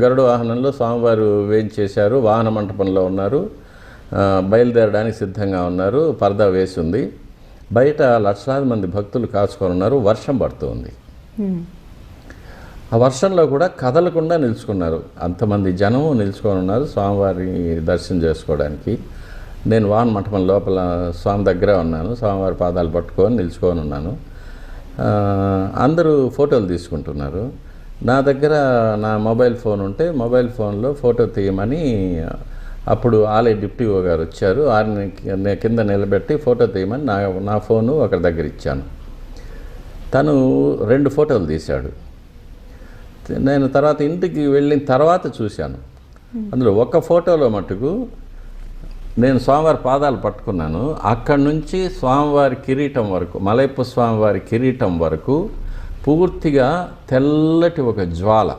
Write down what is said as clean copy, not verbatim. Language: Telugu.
గరుడ వాహనంలో స్వామివారు వేయించేశారు. వాహన మంటపంలో ఉన్నారు. బయలుదేరడానికి సిద్ధంగా ఉన్నారు. పరదా వేసి ఉంది. బయట లక్షలాది మంది భక్తులు కాచుకొని ఉన్నారు. వర్షం పడుతుంది. ఆ వర్షంలో కూడా కదలకుండా నిలుచుకున్నారు. అంతమంది జనము నిలుచుకొని ఉన్నారు స్వామివారి దర్శనం చేసుకోవడానికి. నేను వాహన మంటపం లోపల స్వామి దగ్గర ఉన్నాను. స్వామివారి పాదాలు పట్టుకొని నిలుచుకొని ఉన్నాను. అందరూ ఫోటోలు తీసుకుంటున్నారు. నా దగ్గర నా మొబైల్ ఫోన్ ఉంటే మొబైల్ ఫోన్లో ఫోటో తీయమని అప్పుడు ఆలయ డిప్యూటీ గారు వచ్చారు. ఆయన కింద నిలబెట్టి ఫోటో తీయమని నా ఫోను ఒకరి దగ్గర ఇచ్చాను. తను 2 ఫోటోలు తీశాడు. నేను తర్వాత ఇంటికి వెళ్ళిన తర్వాత చూశాను. అందులో ఒక ఫోటోలో మటుకు నేను స్వామివారి పాదాలు పట్టుకున్నాను. అక్కడి నుంచి స్వామివారి కిరీటం వరకు, మలయప్ప స్వామివారి కిరీటం వరకు పూర్తిగా తెల్లటి ఒక జ్వాల.